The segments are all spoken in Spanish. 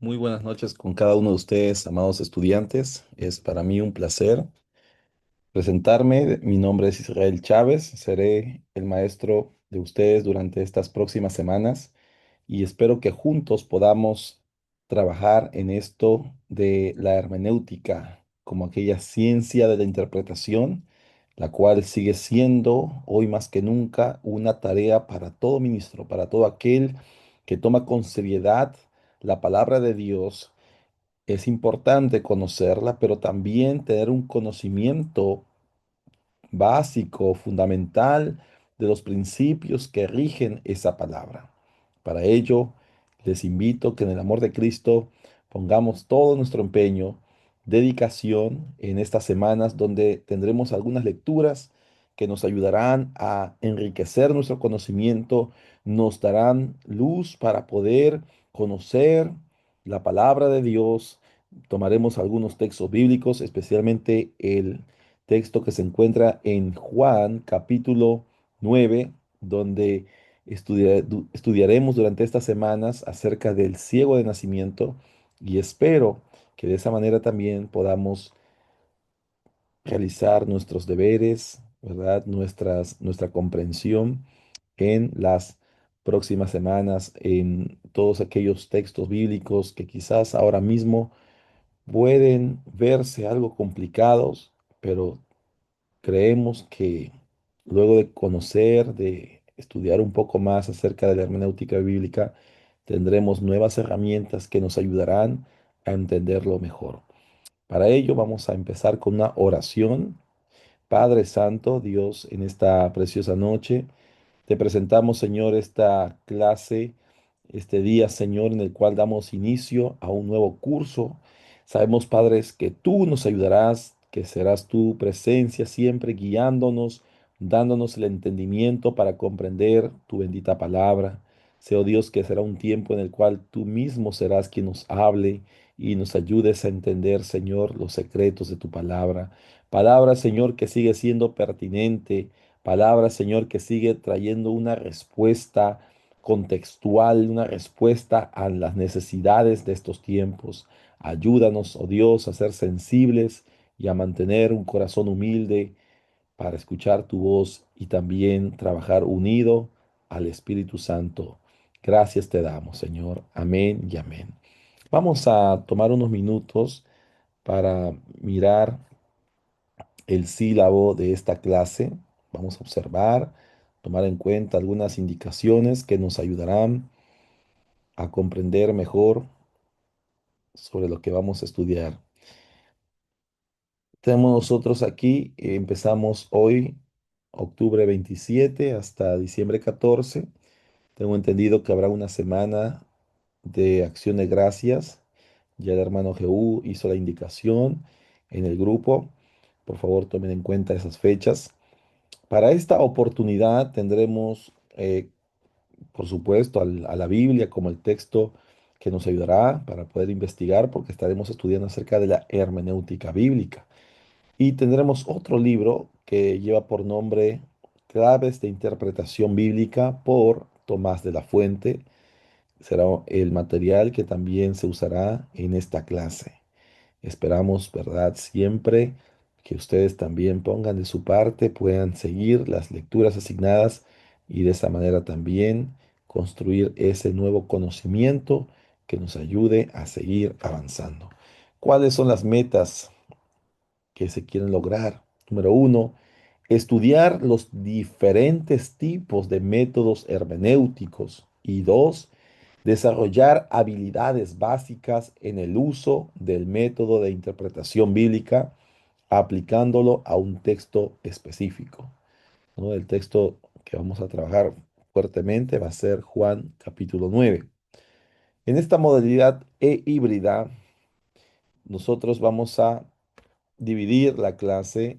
Muy buenas noches con cada uno de ustedes, amados estudiantes. Es para mí un placer presentarme. Mi nombre es Israel Chávez. Seré el maestro de ustedes durante estas próximas semanas y espero que juntos podamos trabajar en esto de la hermenéutica como aquella ciencia de la interpretación, la cual sigue siendo hoy más que nunca una tarea para todo ministro, para todo aquel que toma con seriedad la palabra de Dios. Es importante conocerla, pero también tener un conocimiento básico, fundamental de los principios que rigen esa palabra. Para ello, les invito que en el amor de Cristo pongamos todo nuestro empeño, dedicación en estas semanas donde tendremos algunas lecturas que nos ayudarán a enriquecer nuestro conocimiento, nos darán luz para poder conocer la palabra de Dios. Tomaremos algunos textos bíblicos, especialmente el texto que se encuentra en Juan capítulo 9, donde estudiaremos durante estas semanas acerca del ciego de nacimiento y espero que de esa manera también podamos realizar nuestros deberes, ¿verdad? Nuestra comprensión en las próximas semanas, en todos aquellos textos bíblicos que quizás ahora mismo pueden verse algo complicados, pero creemos que luego de conocer, de estudiar un poco más acerca de la hermenéutica bíblica, tendremos nuevas herramientas que nos ayudarán a entenderlo mejor. Para ello vamos a empezar con una oración. Padre Santo, Dios, en esta preciosa noche. Te presentamos, Señor, esta clase, este día, Señor, en el cual damos inicio a un nuevo curso. Sabemos, Padres, que tú nos ayudarás, que serás tu presencia siempre guiándonos, dándonos el entendimiento para comprender tu bendita palabra. Sea, oh Dios, que será un tiempo en el cual tú mismo serás quien nos hable y nos ayudes a entender, Señor, los secretos de tu palabra. Palabra, Señor, que sigue siendo pertinente. Palabra, Señor, que sigue trayendo una respuesta contextual, una respuesta a las necesidades de estos tiempos. Ayúdanos, oh Dios, a ser sensibles y a mantener un corazón humilde para escuchar tu voz y también trabajar unido al Espíritu Santo. Gracias te damos, Señor. Amén y amén. Vamos a tomar unos minutos para mirar el sílabo de esta clase. Vamos a observar, tomar en cuenta algunas indicaciones que nos ayudarán a comprender mejor sobre lo que vamos a estudiar. Tenemos nosotros aquí, empezamos hoy, octubre 27 hasta diciembre 14. Tengo entendido que habrá una semana de acción de gracias. Ya el hermano Jehú hizo la indicación en el grupo. Por favor, tomen en cuenta esas fechas. Para esta oportunidad tendremos, por supuesto, a la Biblia como el texto que nos ayudará para poder investigar, porque estaremos estudiando acerca de la hermenéutica bíblica. Y tendremos otro libro que lleva por nombre Claves de Interpretación Bíblica por Tomás de la Fuente. Será el material que también se usará en esta clase. Esperamos, ¿verdad? Siempre que ustedes también pongan de su parte, puedan seguir las lecturas asignadas y de esa manera también construir ese nuevo conocimiento que nos ayude a seguir avanzando. ¿Cuáles son las metas que se quieren lograr? Número uno, estudiar los diferentes tipos de métodos hermenéuticos. Y dos, desarrollar habilidades básicas en el uso del método de interpretación bíblica, aplicándolo a un texto específico, ¿no? El texto que vamos a trabajar fuertemente va a ser Juan capítulo 9. En esta modalidad híbrida, nosotros vamos a dividir la clase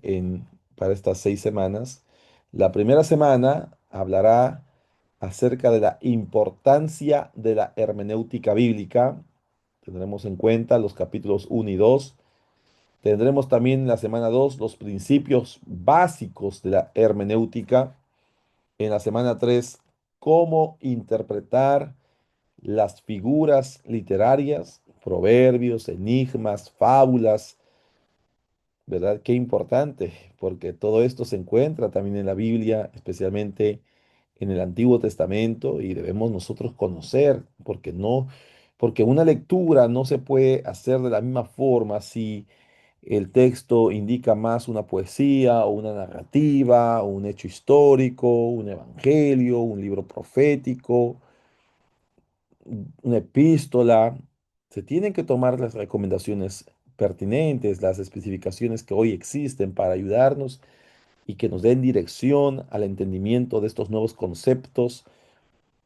para estas 6 semanas. La primera semana hablará acerca de la importancia de la hermenéutica bíblica. Tendremos en cuenta los capítulos 1 y 2. Tendremos también en la semana 2 los principios básicos de la hermenéutica. En la semana 3 cómo interpretar las figuras literarias. proverbios, enigmas, fábulas, ¿verdad? Qué importante, porque todo esto se encuentra también en la Biblia, especialmente en el Antiguo Testamento, y debemos nosotros conocer, porque una lectura no se puede hacer de la misma forma si el texto indica más una poesía o una narrativa, o un hecho histórico, un evangelio, un libro profético, una epístola. Se tienen que tomar las recomendaciones pertinentes, las especificaciones que hoy existen para ayudarnos y que nos den dirección al entendimiento de estos nuevos conceptos,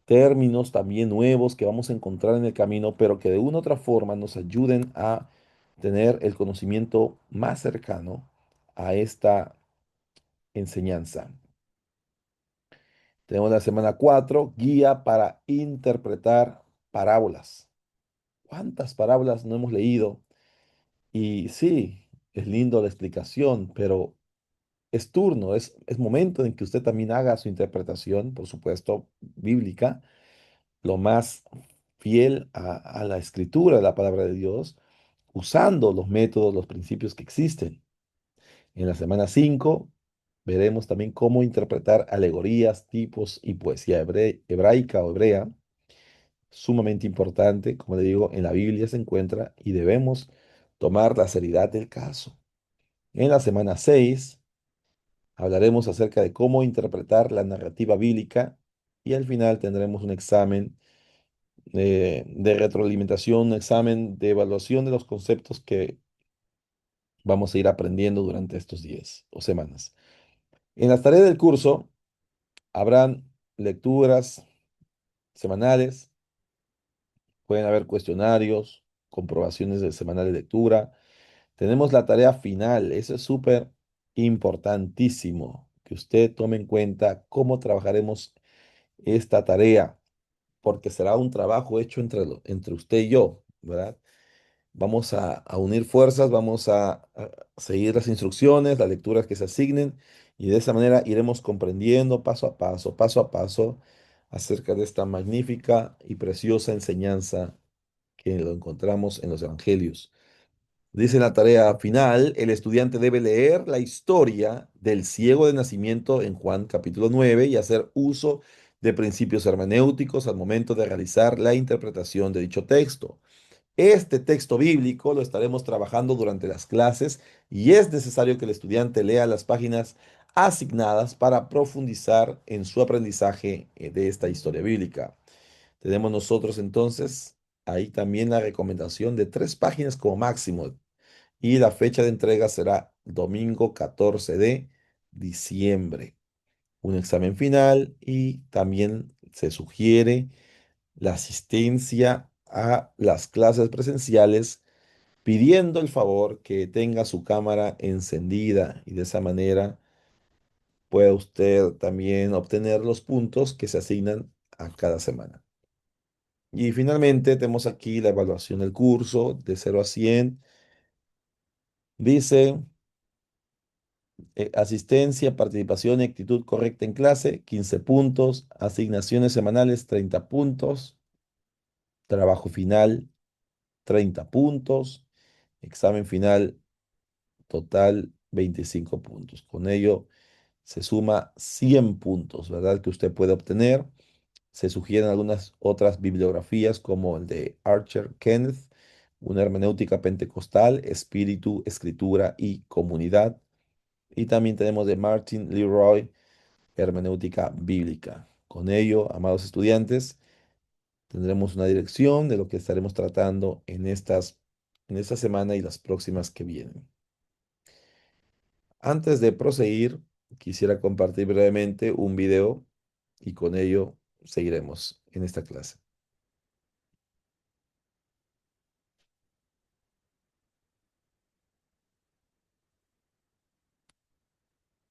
términos también nuevos que vamos a encontrar en el camino, pero que de una u otra forma nos ayuden a tener el conocimiento más cercano a esta enseñanza. Tenemos la semana 4, guía para interpretar parábolas. ¿Cuántas parábolas no hemos leído? Y sí, es lindo la explicación, pero es turno, es momento en que usted también haga su interpretación, por supuesto, bíblica, lo más fiel a la escritura, a la palabra de Dios, usando los métodos, los principios que existen. En la semana 5 veremos también cómo interpretar alegorías, tipos y poesía hebraica o hebrea, sumamente importante, como le digo, en la Biblia se encuentra y debemos tomar la seriedad del caso. En la semana 6 hablaremos acerca de cómo interpretar la narrativa bíblica y al final tendremos un examen de retroalimentación, un examen de evaluación de los conceptos que vamos a ir aprendiendo durante estos días o semanas. En las tareas del curso habrán lecturas semanales, pueden haber cuestionarios, comprobaciones de semanal de lectura. Tenemos la tarea final, eso es súper importantísimo, que usted tome en cuenta cómo trabajaremos esta tarea, porque será un trabajo hecho entre usted y yo, ¿verdad? Vamos a unir fuerzas, vamos a seguir las instrucciones, las lecturas que se asignen, y de esa manera iremos comprendiendo paso a paso, acerca de esta magnífica y preciosa enseñanza que lo encontramos en los evangelios. Dice en la tarea final, el estudiante debe leer la historia del ciego de nacimiento en Juan capítulo 9 y hacer uso de principios hermenéuticos al momento de realizar la interpretación de dicho texto. Este texto bíblico lo estaremos trabajando durante las clases y es necesario que el estudiante lea las páginas asignadas para profundizar en su aprendizaje de esta historia bíblica. Tenemos nosotros entonces ahí también la recomendación de 3 páginas como máximo y la fecha de entrega será domingo 14 de diciembre. Un examen final y también se sugiere la asistencia a las clases presenciales pidiendo el favor que tenga su cámara encendida y de esa manera pueda usted también obtener los puntos que se asignan a cada semana. Y finalmente tenemos aquí la evaluación del curso de 0 a 100. Dice asistencia, participación y actitud correcta en clase, 15 puntos, asignaciones semanales, 30 puntos, trabajo final, 30 puntos, examen final total, 25 puntos. Con ello se suma 100 puntos, ¿verdad? Que usted puede obtener. Se sugieren algunas otras bibliografías como el de Archer Kenneth, una hermenéutica pentecostal, espíritu, escritura y comunidad. Y también tenemos de Martin Leroy, hermenéutica bíblica. Con ello, amados estudiantes, tendremos una dirección de lo que estaremos tratando en esta semana y las próximas que vienen. Antes de proseguir, quisiera compartir brevemente un video y con ello seguiremos en esta clase.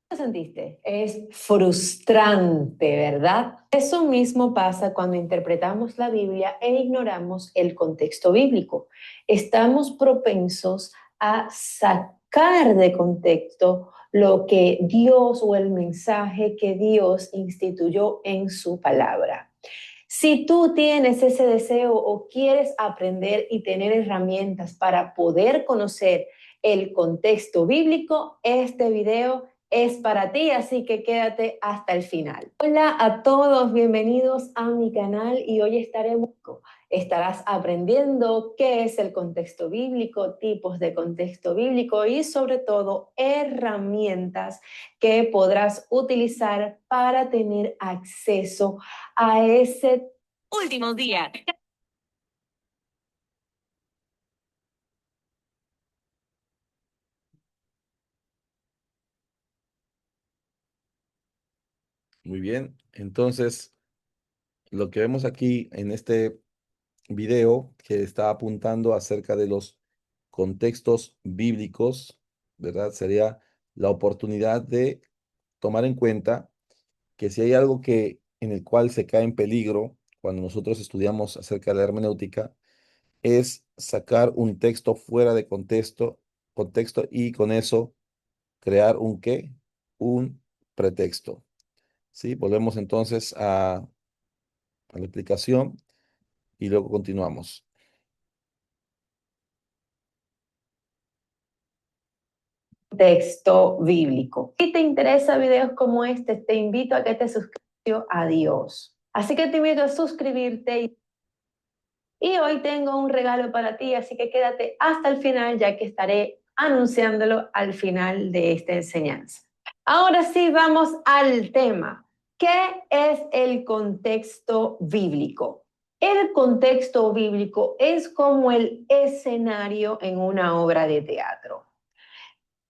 ¿Te sentiste? Es frustrante, ¿verdad? Eso mismo pasa cuando interpretamos la Biblia e ignoramos el contexto bíblico. Estamos propensos a sacar de contexto lo que Dios o el mensaje que Dios instituyó en su palabra. Si tú tienes ese deseo o quieres aprender y tener herramientas para poder conocer el contexto bíblico, este video es para ti, así que quédate hasta el final. Hola a todos, bienvenidos a mi canal y hoy estarás aprendiendo qué es el contexto bíblico, tipos de contexto bíblico y sobre todo herramientas que podrás utilizar para tener acceso a ese último día. Muy bien, entonces lo que vemos aquí en este video que está apuntando acerca de los contextos bíblicos, ¿verdad? Sería la oportunidad de tomar en cuenta que si hay algo que en el cual se cae en peligro cuando nosotros estudiamos acerca de la hermenéutica, es sacar un texto fuera de contexto y con eso crear un qué, un pretexto. ¿Sí? Volvemos entonces a la explicación y luego continuamos. Texto bíblico. Si te interesan videos como este, te invito a que te suscribas a Dios. Así que te invito a suscribirte y hoy tengo un regalo para ti, así que quédate hasta el final ya que estaré anunciándolo al final de esta enseñanza. Ahora sí, vamos al tema. ¿Qué es el contexto bíblico? El contexto bíblico es como el escenario en una obra de teatro.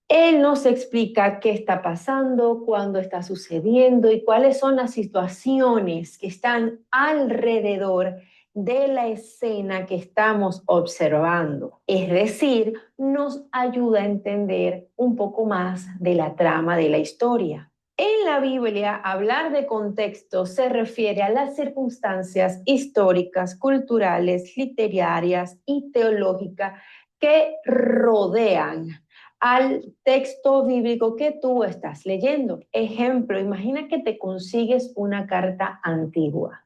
Él nos explica qué está pasando, cuándo está sucediendo y cuáles son las situaciones que están alrededor de la escena que estamos observando. Es decir, nos ayuda a entender un poco más de la trama de la historia. En la Biblia, hablar de contexto se refiere a las circunstancias históricas, culturales, literarias y teológicas que rodean al texto bíblico que tú estás leyendo. Ejemplo, imagina que te consigues una carta antigua.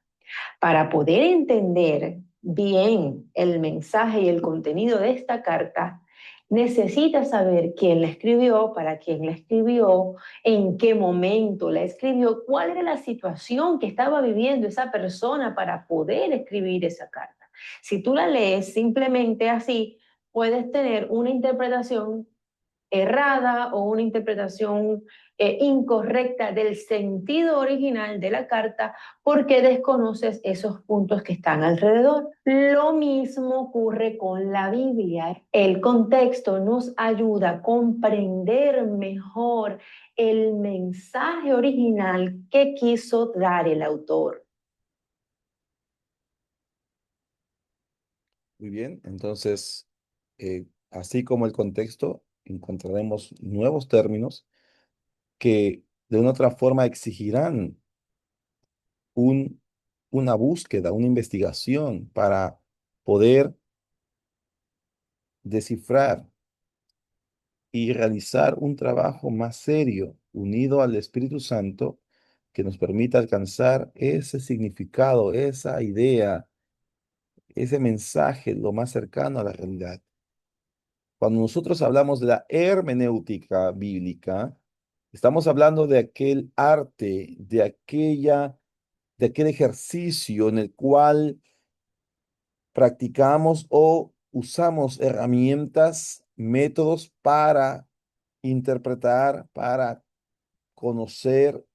Para poder entender bien el mensaje y el contenido de esta carta, necesitas saber quién la escribió, para quién la escribió, en qué momento la escribió, cuál era la situación que estaba viviendo esa persona para poder escribir esa carta. Si tú la lees simplemente así, puedes tener una interpretación errada o una interpretación incorrecta del sentido original de la carta porque desconoces esos puntos que están alrededor. Lo mismo ocurre con la Biblia. El contexto nos ayuda a comprender mejor el mensaje original que quiso dar el autor. Muy bien, entonces, así como el contexto, encontraremos nuevos términos que de una otra forma exigirán un, una búsqueda, una investigación para poder descifrar y realizar un trabajo más serio, unido al Espíritu Santo, que nos permita alcanzar ese significado, esa idea, ese mensaje lo más cercano a la realidad. Cuando nosotros hablamos de la hermenéutica bíblica, estamos hablando de aquel arte, de aquel ejercicio en el cual practicamos o usamos herramientas, métodos para interpretar, para conocer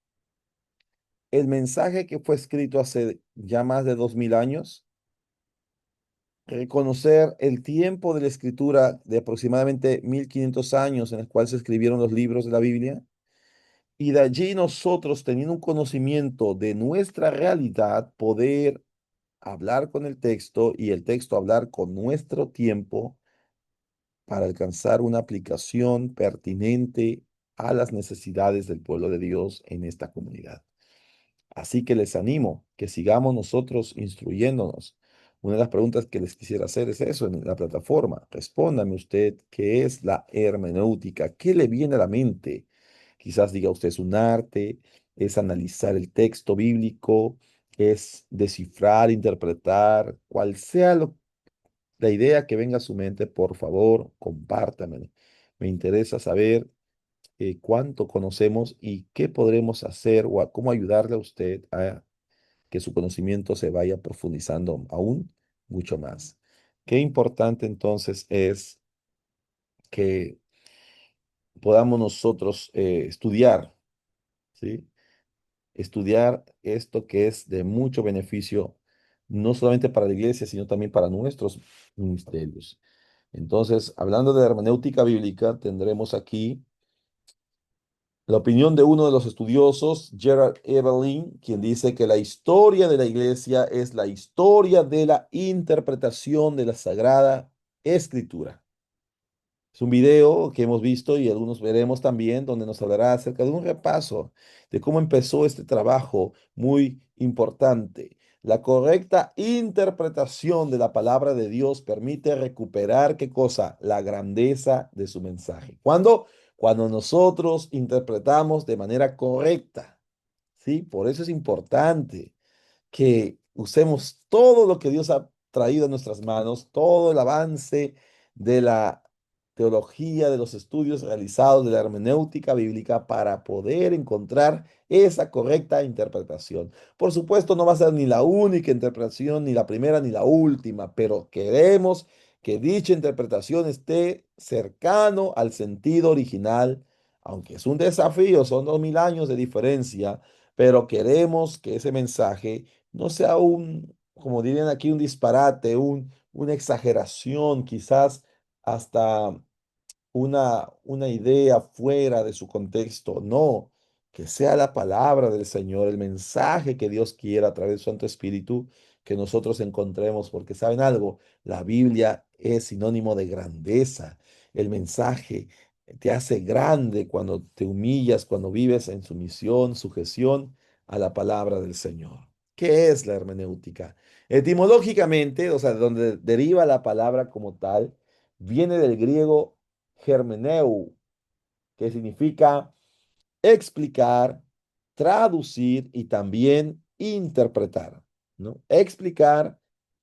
el mensaje que fue escrito hace ya más de 2000 años, reconocer el tiempo de la escritura de aproximadamente 1500 años en el cual se escribieron los libros de la Biblia, y de allí nosotros, teniendo un conocimiento de nuestra realidad, poder hablar con el texto y el texto hablar con nuestro tiempo para alcanzar una aplicación pertinente a las necesidades del pueblo de Dios en esta comunidad. Así que les animo que sigamos nosotros instruyéndonos. Una de las preguntas que les quisiera hacer es eso en la plataforma. Respóndame usted qué es la hermenéutica, qué le viene a la mente. Quizás diga usted es un arte, es analizar el texto bíblico, es descifrar, interpretar, cual sea la idea que venga a su mente, por favor, compártamelo. Me interesa saber cuánto conocemos y qué podremos hacer o cómo ayudarle a usted a que su conocimiento se vaya profundizando aún mucho más. Qué importante entonces es que podamos nosotros estudiar, ¿sí? Estudiar esto que es de mucho beneficio, no solamente para la iglesia, sino también para nuestros ministerios. Entonces, hablando de hermenéutica bíblica, tendremos aquí la opinión de uno de los estudiosos, Gerard Evelyn, quien dice que la historia de la iglesia es la historia de la interpretación de la Sagrada Escritura. Es un video que hemos visto y algunos veremos también, donde nos hablará acerca de un repaso de cómo empezó este trabajo muy importante. La correcta interpretación de la palabra de Dios permite recuperar, ¿qué cosa? La grandeza de su mensaje. ¿Cuándo? Cuando nosotros interpretamos de manera correcta, ¿sí? Por eso es importante que usemos todo lo que Dios ha traído a nuestras manos, todo el avance de la teología, de los estudios realizados de la hermenéutica bíblica para poder encontrar esa correcta interpretación. Por supuesto, no va a ser ni la única interpretación, ni la primera, ni la última, pero queremos que dicha interpretación esté cercano al sentido original, aunque es un desafío, son 2000 años de diferencia, pero queremos que ese mensaje no sea como dirían aquí, un disparate, una exageración, quizás hasta una idea fuera de su contexto. No, que sea la palabra del Señor, el mensaje que Dios quiera a través del Santo Espíritu que nosotros encontremos, porque saben algo, la Biblia es sinónimo de grandeza. El mensaje te hace grande cuando te humillas, cuando vives en sumisión, sujeción a la palabra del Señor. ¿Qué es la hermenéutica? Etimológicamente, o sea, de donde deriva la palabra como tal, viene del griego hermeneu, que significa explicar, traducir y también interpretar, ¿no? Explicar,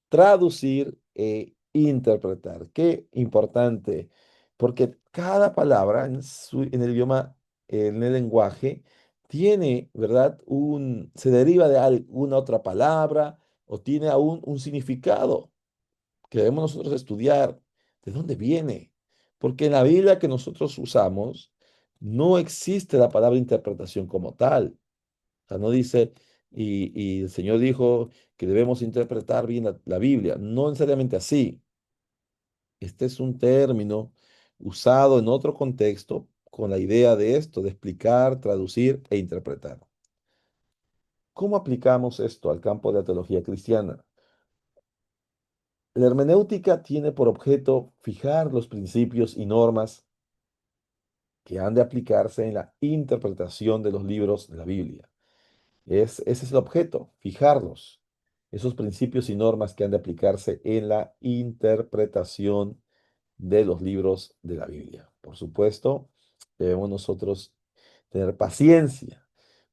traducir e interpretar. Qué importante, porque cada palabra en el idioma, en el lenguaje, tiene, ¿verdad? Se deriva de alguna otra palabra o tiene aún un significado que debemos nosotros estudiar de dónde viene. Porque en la Biblia que nosotros usamos no existe la palabra interpretación como tal. O sea, no dice, y el Señor dijo que debemos interpretar bien la Biblia. No necesariamente así. Este es un término usado en otro contexto con la idea de esto, de explicar, traducir e interpretar. ¿Cómo aplicamos esto al campo de la teología cristiana? La hermenéutica tiene por objeto fijar los principios y normas que han de aplicarse en la interpretación de los libros de la Biblia. Ese es el objeto, fijarlos, esos principios y normas que han de aplicarse en la interpretación de los libros de la Biblia. Por supuesto, debemos nosotros tener paciencia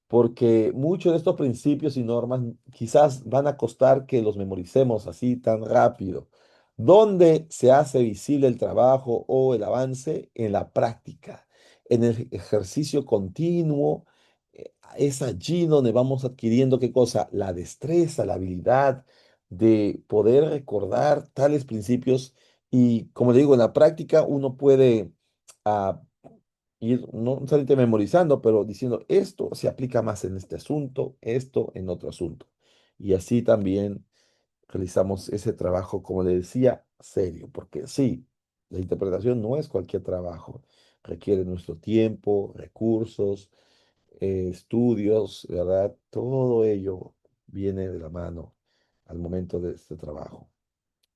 porque muchos de estos principios y normas quizás van a costar que los memoricemos así tan rápido. ¿Dónde se hace visible el trabajo o el avance? En la práctica, en el ejercicio continuo. Es allí donde vamos adquiriendo qué cosa, la destreza, la habilidad de poder recordar tales principios y, como le digo, en la práctica uno puede ah, ir no solamente memorizando, pero diciendo esto se aplica más en este asunto, esto en otro asunto. Y así también realizamos ese trabajo, como le decía, serio, porque sí, la interpretación no es cualquier trabajo, requiere nuestro tiempo, recursos, estudios, ¿verdad? Todo ello viene de la mano al momento de este trabajo.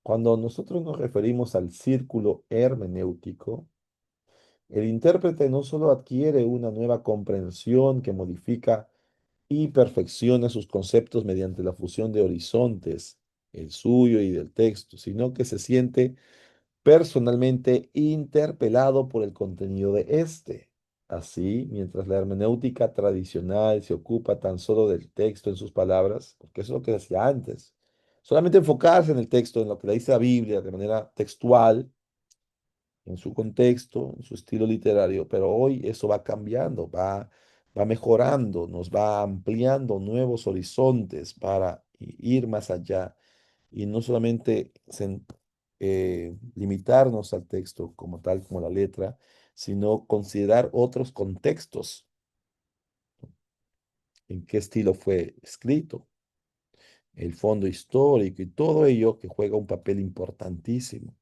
Cuando nosotros nos referimos al círculo hermenéutico, el intérprete no solo adquiere una nueva comprensión que modifica y perfecciona sus conceptos mediante la fusión de horizontes, el suyo y del texto, sino que se siente personalmente interpelado por el contenido de este. así, mientras la hermenéutica tradicional se ocupa tan solo del texto en sus palabras, porque eso es lo que decía antes, solamente enfocarse en el texto, en lo que le dice la Biblia de manera textual, en su contexto, en su estilo literario, pero hoy eso va cambiando, va mejorando, nos va ampliando nuevos horizontes para ir más allá y no solamente limitarnos al texto como tal, como la letra, sino considerar otros contextos, en qué estilo fue escrito, el fondo histórico y todo ello que juega un papel importantísimo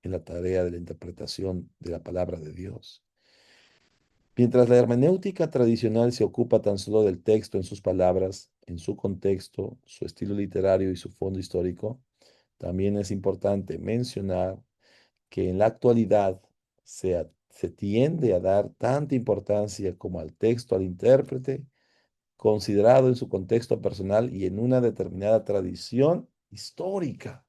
en la tarea de la interpretación de la palabra de Dios. Mientras la hermenéutica tradicional se ocupa tan solo del texto en sus palabras, en su contexto, su estilo literario y su fondo histórico, también es importante mencionar que en la actualidad se tiende a dar tanta importancia como al texto, al intérprete, considerado en su contexto personal y en una determinada tradición histórica.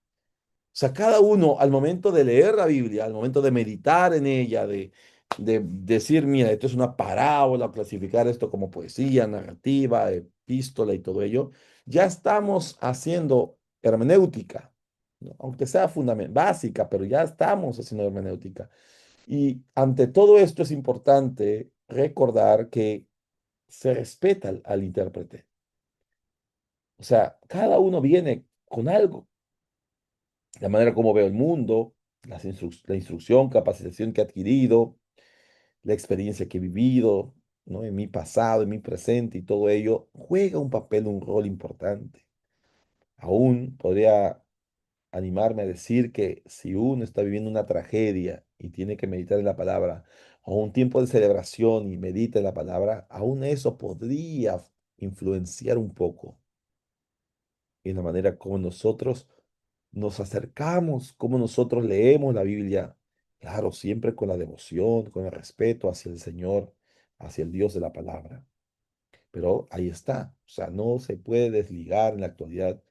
O sea, cada uno al momento de leer la Biblia, al momento de meditar en ella, de decir, mira, esto es una parábola, clasificar esto como poesía, narrativa, epístola y todo ello, ya estamos haciendo hermenéutica, ¿no? Aunque sea básica, pero ya estamos haciendo hermenéutica. Y ante todo esto es importante recordar que se respeta al intérprete. O sea, cada uno viene con algo, la manera como veo el mundo, la instrucción, capacitación que he adquirido, la experiencia que he vivido, ¿no? En mi pasado, en mi presente y todo ello juega un papel, un rol importante. Aún podría animarme a decir que si uno está viviendo una tragedia y tiene que meditar en la palabra, o un tiempo de celebración y medita en la palabra, aún eso podría influenciar un poco en la manera como nosotros nos acercamos, como nosotros leemos la Biblia, claro, siempre con la devoción, con el respeto hacia el Señor, hacia el Dios de la palabra. Pero ahí está, o sea, no se puede desligar en la actualidad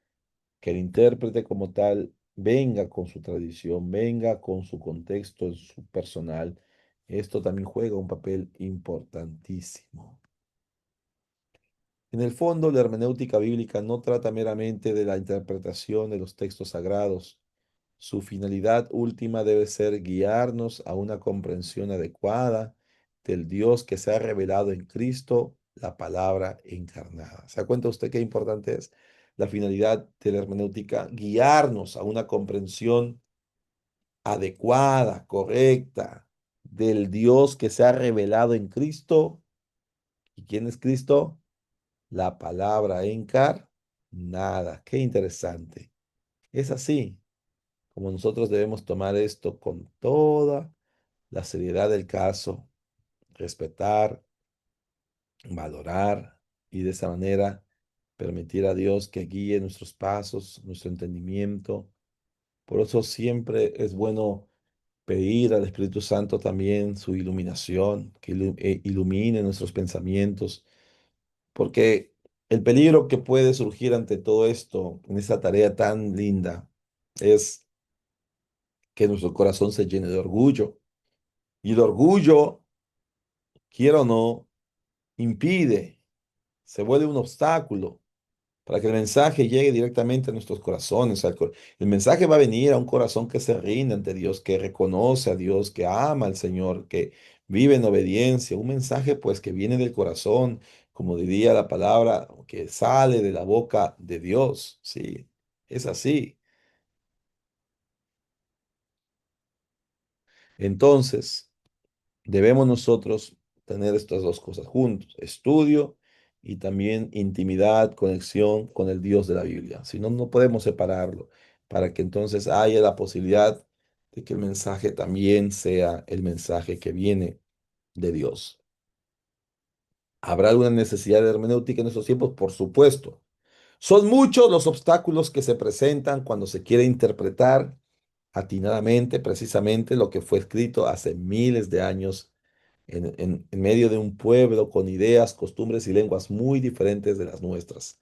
que el intérprete como tal venga con su tradición, venga con su contexto, en su personal. Esto también juega un papel importantísimo. En el fondo, la hermenéutica bíblica no trata meramente de la interpretación de los textos sagrados. Su finalidad última debe ser guiarnos a una comprensión adecuada del Dios que se ha revelado en Cristo, la palabra encarnada. ¿Se da cuenta usted qué importante es la finalidad de la hermenéutica? Guiarnos a una comprensión adecuada, correcta, del Dios que se ha revelado en Cristo. ¿Y quién es Cristo? La palabra encarnada. Qué interesante. Es así como nosotros debemos tomar esto con toda la seriedad del caso, respetar, valorar y de esa manera permitir a Dios que guíe nuestros pasos, nuestro entendimiento. Por eso siempre es bueno pedir al Espíritu Santo también su iluminación, que ilumine nuestros pensamientos, porque el peligro que puede surgir ante todo esto, en esta tarea tan linda, es que nuestro corazón se llene de orgullo. Y el orgullo, quiera o no, impide, se vuelve un obstáculo para que el mensaje llegue directamente a nuestros corazones. El mensaje va a venir a un corazón que se rinde ante Dios, que reconoce a Dios, que ama al Señor, que vive en obediencia. Un mensaje pues que viene del corazón, como diría la palabra, que sale de la boca de Dios. Sí, es así. Entonces, debemos nosotros tener estas dos cosas juntos, estudio y también intimidad, conexión con el Dios de la Biblia. Si no, no podemos separarlo para que entonces haya la posibilidad de que el mensaje también sea el mensaje que viene de Dios. ¿Habrá alguna necesidad de hermenéutica en estos tiempos? Por supuesto. Son muchos los obstáculos que se presentan cuando se quiere interpretar atinadamente, precisamente lo que fue escrito hace miles de años en medio de un pueblo con ideas, costumbres y lenguas muy diferentes de las nuestras.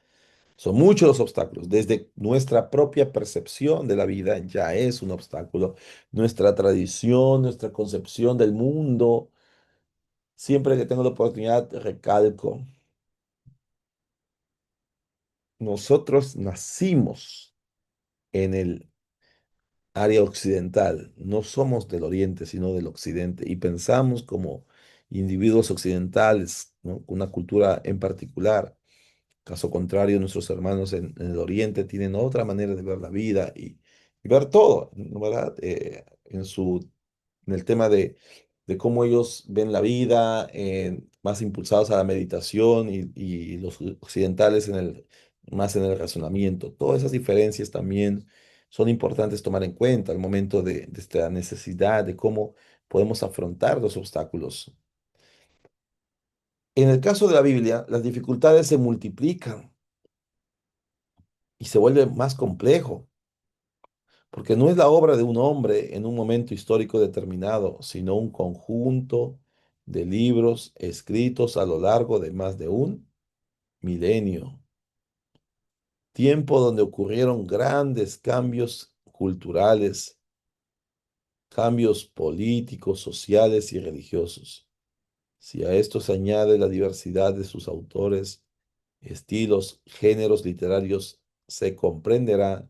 Son muchos los obstáculos. Desde nuestra propia percepción de la vida ya es un obstáculo. Nuestra tradición, nuestra concepción del mundo Siempre que tengo la oportunidad, recalco, nosotros nacimos en el área occidental, no somos del oriente, sino del occidente, y pensamos como individuos occidentales, ¿no? Con una cultura en particular. Caso contrario, nuestros hermanos en el oriente tienen otra manera de ver la vida y ver todo, ¿no? ¿Verdad? En el tema de cómo ellos ven la vida, más impulsados a la meditación y los occidentales más en el razonamiento. Todas esas diferencias también son importantes tomar en cuenta al momento de esta necesidad de cómo podemos afrontar los obstáculos. En el caso de la Biblia, las dificultades se multiplican y se vuelve más complejo, porque no es la obra de un hombre en un momento histórico determinado, sino un conjunto de libros escritos a lo largo de más de un milenio, tiempo donde ocurrieron grandes cambios culturales, cambios políticos, sociales y religiosos. Si a esto se añade la diversidad de sus autores, estilos, géneros literarios, se comprenderá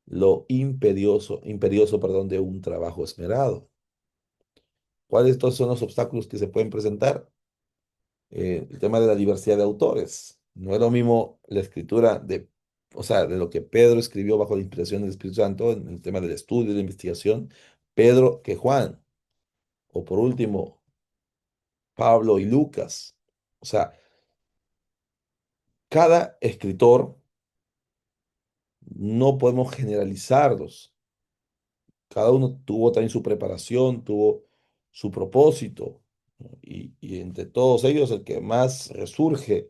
lo imperioso, perdón, de un trabajo esmerado. ¿Cuáles estos son los obstáculos que se pueden presentar? El tema de la diversidad de autores. No es lo mismo la escritura o sea, de lo que Pedro escribió bajo la inspiración del Espíritu Santo en el tema del estudio y la investigación, Pedro que Juan. O por último, Pablo y Lucas. O sea, cada escritor no podemos generalizarlos. Cada uno tuvo también su preparación, tuvo su propósito, ¿no? Y entre todos ellos el que más resurge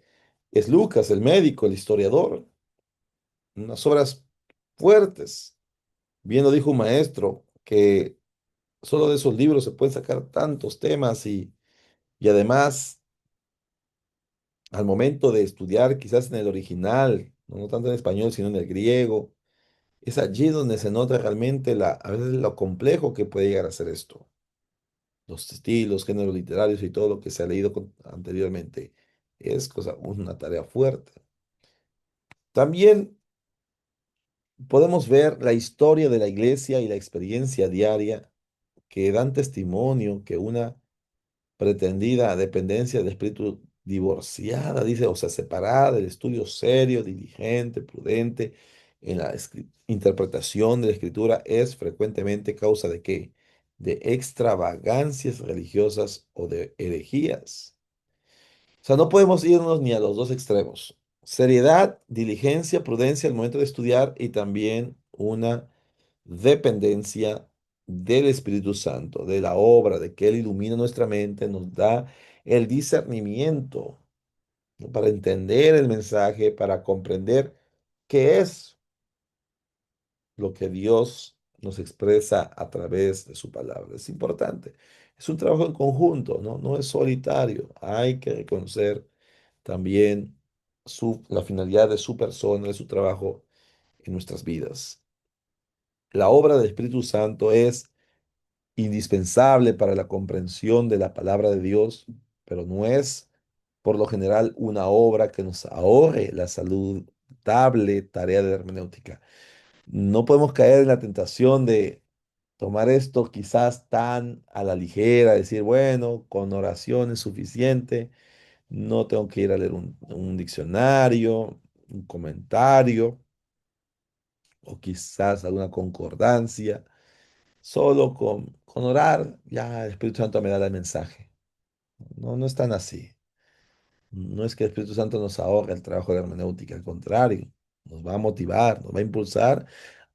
es Lucas, el médico, el historiador. Unas obras fuertes. Bien lo dijo un maestro, que solo de esos libros se pueden sacar tantos temas y además al momento de estudiar quizás en el original, no tanto en español, sino en el griego, es allí donde se nota realmente a veces lo complejo que puede llegar a ser esto. Los estilos, géneros literarios y todo lo que se ha leído anteriormente. Es una tarea fuerte. También podemos ver la historia de la iglesia y la experiencia diaria que dan testimonio que una pretendida dependencia del espíritu divorciada, dice, o sea, separada del estudio serio, diligente, prudente en la interpretación de la escritura es frecuentemente causa de qué? De extravagancias religiosas o de herejías. O sea, no podemos irnos ni a los dos extremos. Seriedad, diligencia, prudencia al momento de estudiar y también una dependencia del Espíritu Santo, de la obra, de que Él ilumina nuestra mente, nos da el discernimiento, ¿no? Para entender el mensaje, para comprender qué es lo que Dios nos expresa a través de su palabra. Es importante. Es un trabajo en conjunto, ¿no? No es solitario. Hay que reconocer también la finalidad de su persona, de su trabajo en nuestras vidas. La obra del Espíritu Santo es indispensable para la comprensión de la palabra de Dios, pero no es por lo general una obra que nos ahorre la saludable tarea de hermenéutica. No podemos caer en la tentación de tomar esto quizás tan a la ligera, decir, bueno, con oración es suficiente, no tengo que ir a leer un diccionario, un comentario o quizás alguna concordancia. Solo con orar, ya el Espíritu Santo me da el mensaje. No, no es tan así. No es que el Espíritu Santo nos ahorre el trabajo de hermenéutica, al contrario, nos va a motivar, nos va a impulsar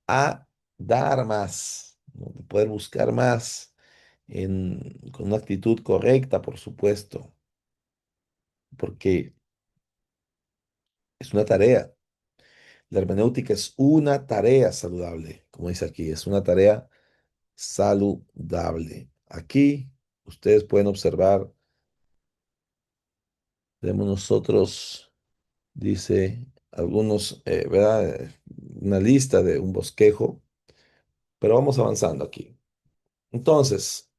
a dar más, ¿no? De poder buscar más con una actitud correcta, por supuesto, porque es una tarea. La hermenéutica es una tarea saludable, como dice aquí, es una tarea saludable. Aquí ustedes pueden observar, tenemos nosotros, dice, algunos, ¿verdad? Una lista de un bosquejo, pero vamos avanzando aquí. Entonces,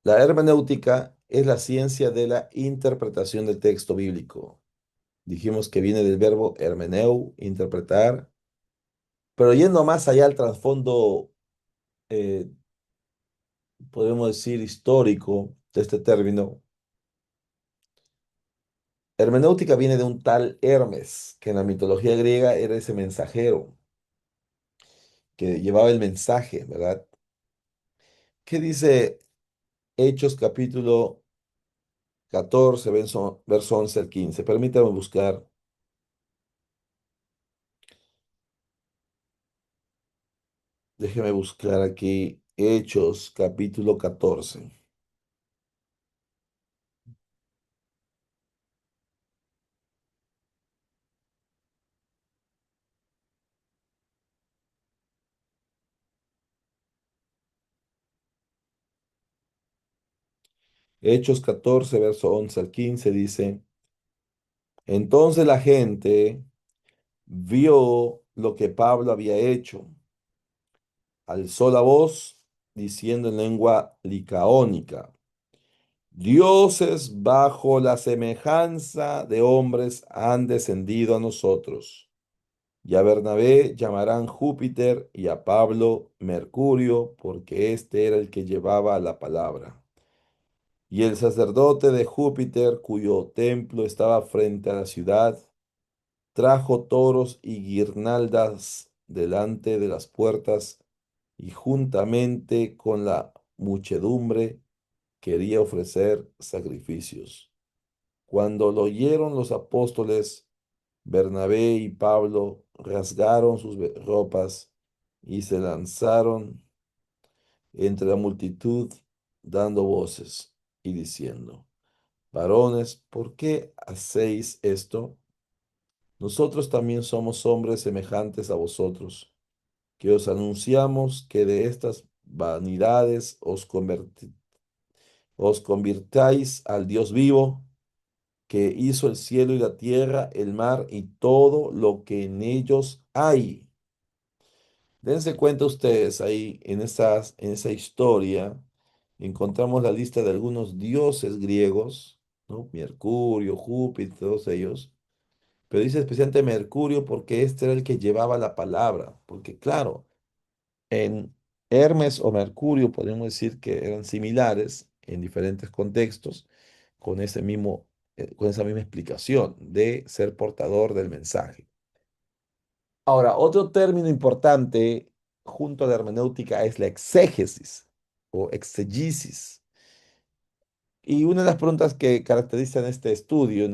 la hermenéutica es la ciencia de la interpretación del texto bíblico. Dijimos que viene del verbo hermeneu, interpretar, pero yendo más allá al trasfondo, eh, podemos decir, histórico de este término, hermenéutica viene de un tal Hermes, que en la mitología griega era ese mensajero que llevaba el mensaje, ¿verdad? ¿Qué dice Hechos capítulo 14, verso 11 al 15? Permítame buscar, déjeme buscar aquí Hechos capítulo 14. Hechos 14, verso 11 al 15 dice, entonces la gente vio lo que Pablo había hecho, alzó la voz diciendo en lengua licaónica, dioses bajo la semejanza de hombres han descendido a nosotros. Y a Bernabé llamarán Júpiter y a Pablo Mercurio, porque este era el que llevaba la palabra. Y el sacerdote de Júpiter, cuyo templo estaba frente a la ciudad, trajo toros y guirnaldas delante de las puertas y juntamente con la muchedumbre quería ofrecer sacrificios. Cuando lo oyeron los apóstoles, Bernabé y Pablo rasgaron sus ropas y se lanzaron entre la multitud dando voces y diciendo, varones, ¿por qué hacéis esto? Nosotros también somos hombres semejantes a vosotros, que os anunciamos que de estas vanidades os convirtáis al Dios vivo, que hizo el cielo y la tierra, el mar y todo lo que en ellos hay. Dense cuenta ustedes ahí en esa historia, encontramos la lista de algunos dioses griegos, ¿no? Mercurio, Júpiter, todos ellos. Pero dice especialmente Mercurio porque este era el que llevaba la palabra. Porque claro, en Hermes o Mercurio podemos decir que eran similares en diferentes contextos con ese mismo, con esa misma explicación de ser portador del mensaje. Ahora, otro término importante junto a la hermenéutica es la exégesis o exegesis. Y una de las preguntas que caracterizan este estudio,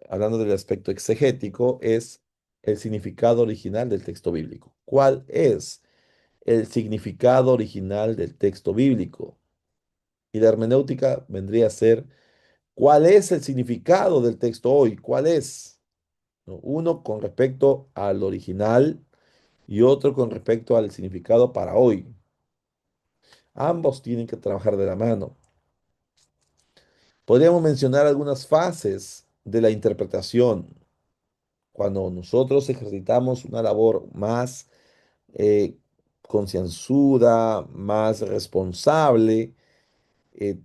hablando del aspecto exegético, es el significado original del texto bíblico. ¿Cuál es el significado original del texto bíblico? Y la hermenéutica vendría a ser, ¿cuál es el significado del texto hoy? ¿Cuál es? ¿No? Uno con respecto al original y otro con respecto al significado para hoy. Ambos tienen que trabajar de la mano. Podríamos mencionar algunas fases de la interpretación. Cuando nosotros ejercitamos una labor más concienzuda, más responsable,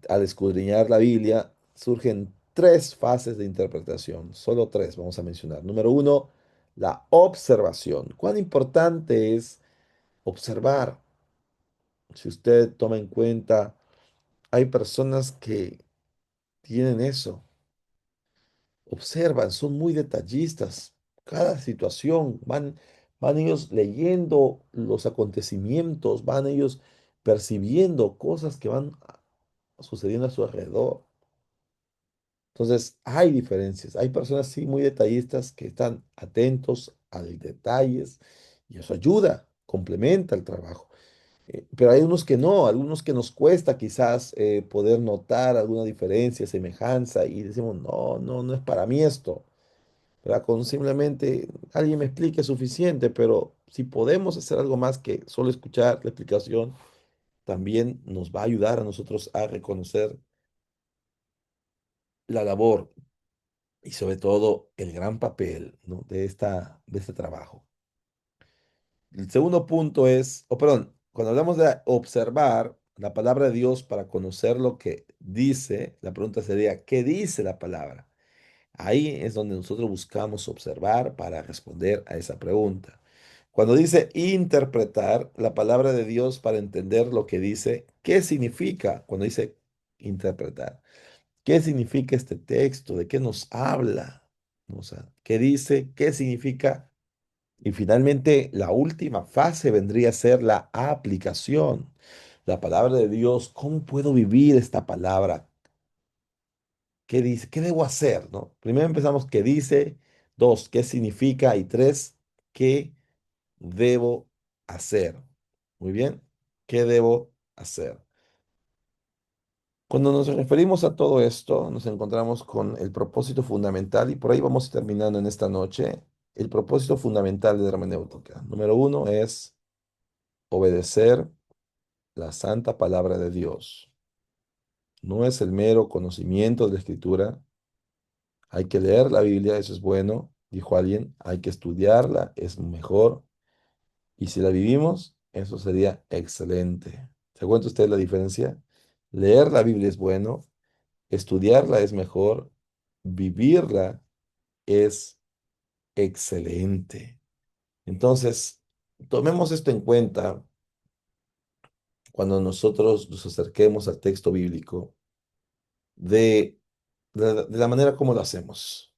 al escudriñar la Biblia, surgen tres fases de interpretación. Solo tres vamos a mencionar. Número uno, la observación. ¿Cuán importante es observar? Si usted toma en cuenta, hay personas que tienen eso, observan, son muy detallistas. Cada situación, van ellos leyendo los acontecimientos, van ellos percibiendo cosas que van sucediendo a su alrededor. Entonces, hay diferencias. Hay personas, sí, muy detallistas que están atentos a los detalles y eso ayuda, complementa el trabajo. Pero hay unos que no, algunos que nos cuesta quizás poder notar alguna diferencia, semejanza y decimos, no, no, no es para mí esto. ¿Verdad? Con simplemente alguien me explique es suficiente, pero si podemos hacer algo más que solo escuchar la explicación, también nos va a ayudar a nosotros a reconocer la labor y sobre todo el gran papel, ¿no? de este trabajo. El segundo punto es, o perdón, cuando hablamos de observar, la palabra de Dios para conocer lo que dice, la pregunta sería, ¿qué dice la palabra? Ahí es donde nosotros buscamos observar para responder a esa pregunta. Cuando dice interpretar la palabra de Dios para entender lo que dice, ¿qué significa cuando dice interpretar? ¿Qué significa este texto? ¿De qué nos habla? O sea, ¿qué dice? ¿Qué significa? Y finalmente, la última fase vendría a ser la aplicación. La palabra de Dios, ¿cómo puedo vivir esta palabra? ¿Qué dice? ¿Qué debo hacer? ¿No? Primero empezamos, ¿qué dice? Dos, ¿qué significa? Y tres, ¿qué debo hacer? Muy bien, ¿qué debo hacer? Cuando nos referimos a todo esto, nos encontramos con el propósito fundamental, y por ahí vamos terminando en esta noche. El propósito fundamental de la hermenéutica. Número uno es obedecer la santa palabra de Dios. No es el mero conocimiento de la escritura. Hay que leer la Biblia, eso es bueno, dijo alguien. Hay que estudiarla, es mejor. Y si la vivimos, eso sería excelente. ¿Se cuenta usted la diferencia? Leer la Biblia es bueno, estudiarla es mejor, vivirla es excelente. Entonces, tomemos esto en cuenta cuando nosotros nos acerquemos al texto bíblico de, de la manera como lo hacemos.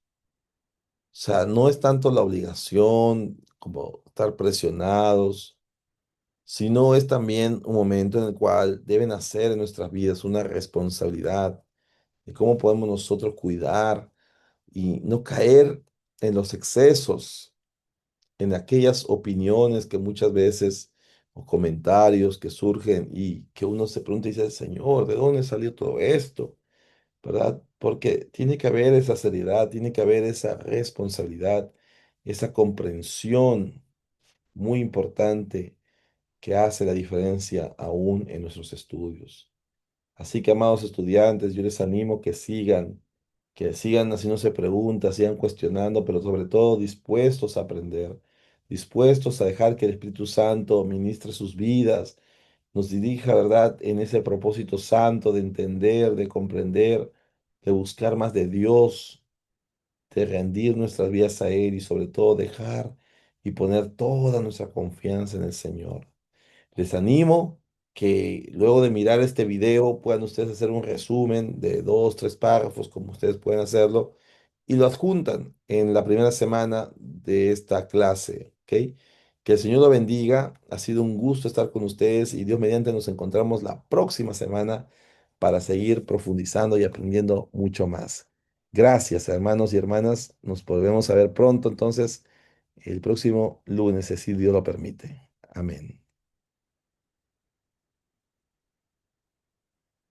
O sea, no es tanto la obligación como estar presionados, sino es también un momento en el cual deben hacer en nuestras vidas una responsabilidad de cómo podemos nosotros cuidar y no caer en los excesos, en aquellas opiniones que muchas veces, o comentarios que surgen y que uno se pregunta y dice, Señor, ¿de dónde salió todo esto? ¿Verdad? Porque tiene que haber esa seriedad, tiene que haber esa responsabilidad, esa comprensión muy importante que hace la diferencia aún en nuestros estudios. Así que, amados estudiantes, yo les animo que sigan haciéndose preguntas, sigan cuestionando, pero sobre todo dispuestos a aprender, dispuestos a dejar que el Espíritu Santo ministre sus vidas, nos dirija, ¿verdad?, en ese propósito santo de entender, de comprender, de buscar más de Dios, de rendir nuestras vidas a Él y sobre todo dejar y poner toda nuestra confianza en el Señor. Les animo que luego de mirar este video puedan ustedes hacer un resumen de dos, tres párrafos, como ustedes pueden hacerlo, y lo adjuntan en la primera semana de esta clase, ¿ok? Que el Señor lo bendiga. Ha sido un gusto estar con ustedes y Dios mediante nos encontramos la próxima semana para seguir profundizando y aprendiendo mucho más. Gracias, hermanos y hermanas. Nos volvemos a ver pronto, entonces, el próximo lunes, si Dios lo permite. Amén.